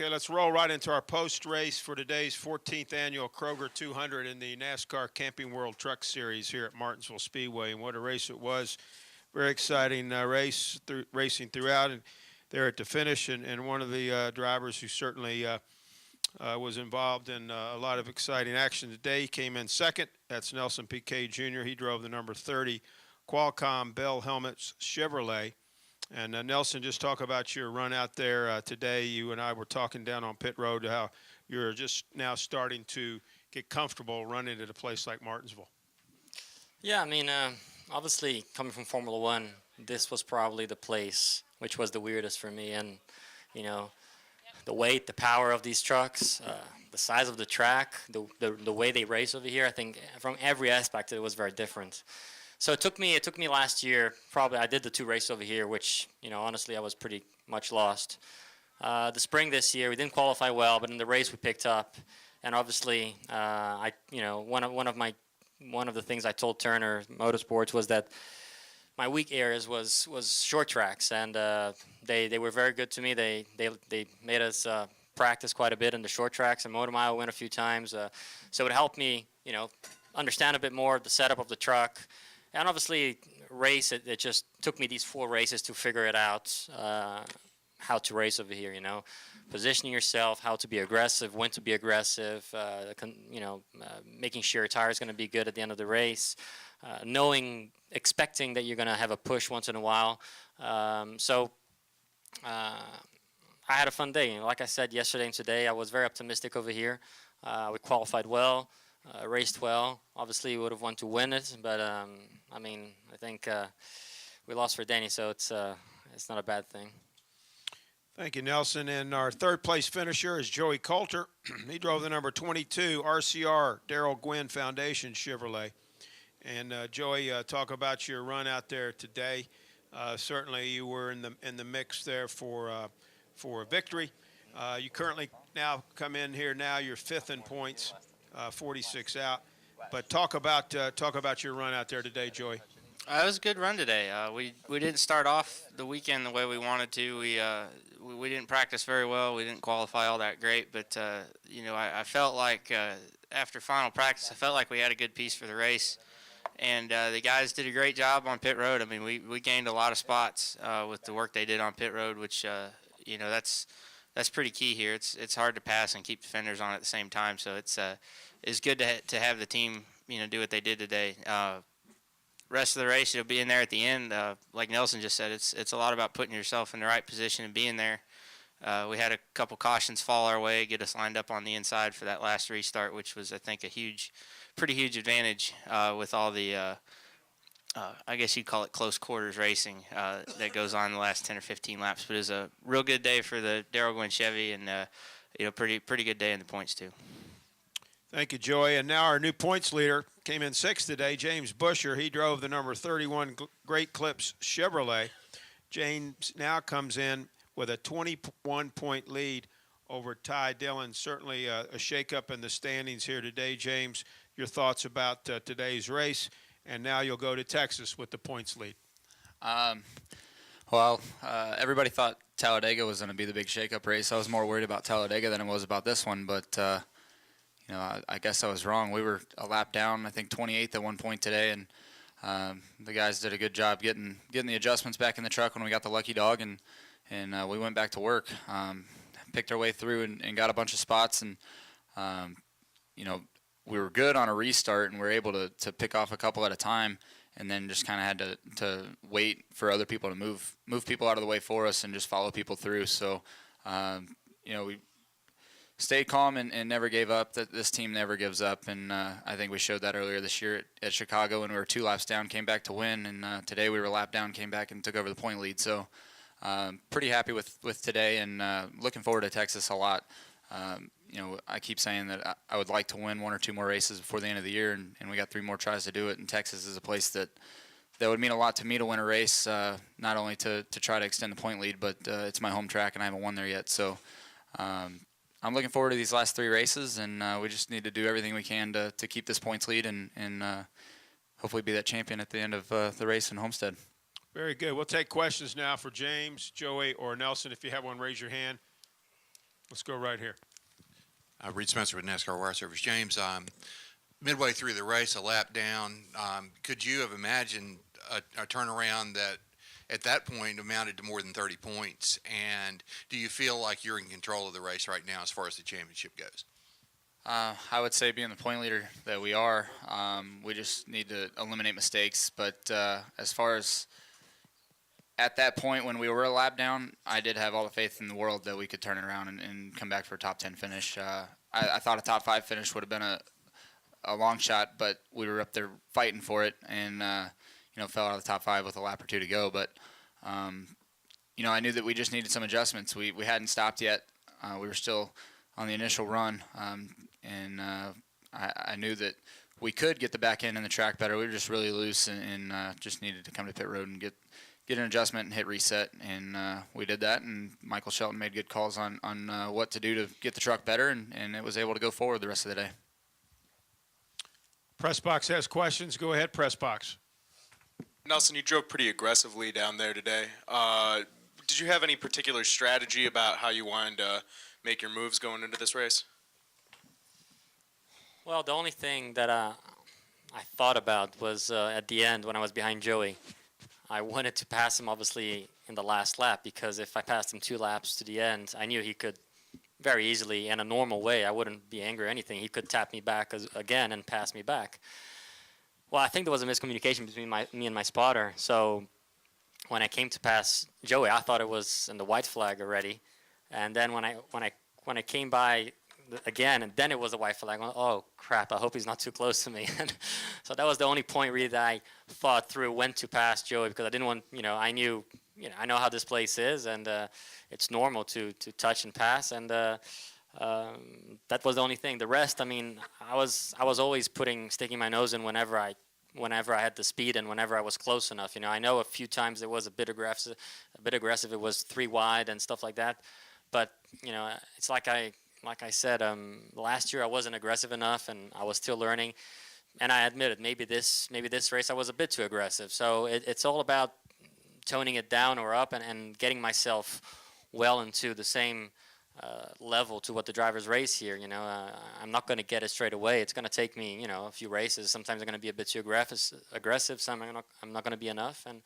Okay, let's roll right into our post-race for today's 14th annual Kroger 200 in the NASCAR Camping World Truck Series here at Martinsville Speedway. And what a race it was. Very exciting race, racing throughout and there at the finish. And one of the drivers who certainly was involved in a lot of exciting action today. He came in second. That's Nelson Piquet Jr. He drove the number 30 Qualcomm Bell Helmets Chevrolet. And Nelson, just talk about your run out there today. You and I were talking down on pit road how you're just now starting to get comfortable running at a place like Martinsville. Yeah, I mean, obviously coming from Formula One, this was probably the place which was the weirdest for me. And, you know, the weight, the power of these trucks, the size of the track, the way they race over here, I think from every aspect it was very different. So it took me last year, probably I did the 2 races over here, which, you know, honestly I was pretty much lost. The spring this year we didn't qualify well, but in the race we picked up. And obviously one of the things I told Turner Motorsports was that my weak areas was short tracks, and they were very good to me. They made us practice quite a bit in the short tracks, and Motor Mile went a few times. So it helped me, you know, understand a bit more the setup of the truck. And obviously, race, it just took me these 4 races to figure it out, how to race over here, you know. Positioning yourself, how to be aggressive, when to be aggressive, making sure your tire is going to be good at the end of the race, expecting that you're going to have a push once in a while. I had a fun day. Like I said yesterday and today, I was very optimistic over here. We qualified well. Raced well. Obviously, we would have wanted to win it, but I think we lost for Danny, so it's not a bad thing. Thank you, Nelson. And our third place finisher is Joey Coulter. He drove the number 22 RCR Darrell Gwynn Foundation Chevrolet. And Joey, talk about your run out there today. Certainly, you were in the mix there for a victory. You currently now come in here now. You're 5th in points. 46 out, but talk about your run out there today, Joey. It was a good run today. We didn't start off the weekend the way we wanted to. We didn't practice very well. We didn't qualify all that great, but I felt like after final practice, I felt like we had a good piece for the race, and the guys did a great job on pit road. I mean, we gained a lot of spots with the work they did on pit road, which that's pretty key here. It's hard to pass and keep defenders on at the same time. So it's good to have the team do what they did today. Rest of the race, you'll be in there at the end. Like Nelson just said, it's a lot about putting yourself in the right position and being there. We had a couple cautions fall our way, get us lined up on the inside for that last restart, which was I think pretty huge advantage with all the. I guess you'd call it close quarters racing that goes on the last 10 or 15 laps. But it was a real good day for the Darrell Gwynn Chevy, and pretty good day in the points too. Thank you, Joey. And now our new points leader came in 6th today, James Buescher. He drove the number 31 Great Clips Chevrolet. James now comes in with a 21-point lead over Ty Dillon. Certainly a shakeup in the standings here today, James. Your thoughts about today's race? And now you'll go to Texas with the points lead. Everybody thought Talladega was going to be the big shakeup race. I was more worried about Talladega than I was about this one, but I guess I was wrong. We were a lap down, I think 28th at one point today, and the guys did a good job getting the adjustments back in the truck when we got the lucky dog, and we went back to work. Picked our way through and got a bunch of spots, and we were good on a restart, and we were able to pick off a couple at a time, and then just kind of had to wait for other people to move people out of the way for us and just follow people through. So, we stayed calm and never gave up. This team never gives up, and I think we showed that earlier this year at Chicago when we were 2 laps down, came back to win, and today we were a lap down, came back and took over the point lead. So, pretty happy with today, and looking forward to Texas a lot. I keep saying that I would like to win 1 or 2 more races before the end of the year, and we got 3 more tries to do it. And Texas is a place that would mean a lot to me to win a race, not only to try to extend the point lead, but it's my home track, and I haven't won there yet. So I'm looking forward to these last 3 races, and we just need to do everything we can to keep this points lead and hopefully be that champion at the end of the race in Homestead. Very good. We'll take questions now for James, Joey, or Nelson. If you have one, raise your hand. Let's go right here. Reed Spencer with NASCAR Wire Service. James, midway through the race, a lap down, could you have imagined a turnaround that at that point amounted to more than 30 points? And do you feel like you're in control of the race right now as far as the championship goes? I would say being the point leader that we are, we just need to eliminate mistakes. But as far as at that point when we were a lap down, I did have all the faith in the world that we could turn it around and come back for a top 10 finish. I thought a top 5 finish would have been a long shot, but we were up there fighting for it and, fell out of the top 5 with a lap or 2 to go. But, I knew that we just needed some adjustments. We hadn't stopped yet. We were still on the initial run, and I knew that we could get the back end and the track better. We were just really loose and just needed to come to pit road and get an adjustment and hit reset, and we did that. And Michael Shelton made good calls on what to do to get the truck better, and it was able to go forward the rest of the day. Press box has questions. Go ahead, press box. Nelson, you drove pretty aggressively down there today. Did you have any particular strategy about how you wanted to make your moves going into this race? Well, the only thing that I thought about was at the end when I was behind Joey. I wanted to pass him, obviously, in the last lap, because if I passed him 2 laps to the end, I knew he could very easily, in a normal way, I wouldn't be angry or anything, he could tap me back again and pass me back. Well, I think there was a miscommunication between me and my spotter. So when I came to pass Joey, I thought it was in the white flag already. And then when I came by again, and then it was a white flag. Oh crap! I hope he's not too close to me. So that was the only point really that I thought through when to pass Joey, because I didn't want, I knew, I know how this place is, and it's normal to touch and pass, and that was the only thing. The rest, I mean, I was always sticking my nose in whenever I had the speed and whenever I was close enough. I know a few times it was a bit aggressive. It was 3 wide and stuff like that. But it's like I said, last year I wasn't aggressive enough, and I was still learning. And I admit it. Maybe this race I was a bit too aggressive. So it's all about toning it down or up and getting myself well into the same level to what the drivers race here. I'm not going to get it straight away. It's going to take me, a few races. Sometimes I'm going to be a bit too aggressive. Some I'm not going to be enough. And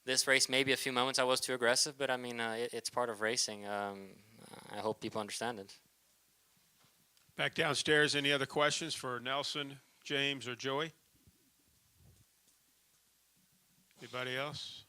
this race, maybe a few moments I was too aggressive, but I mean, it's part of racing. I hope people understand it. Back downstairs, any other questions for Nelson, James, or Joey? Anybody else?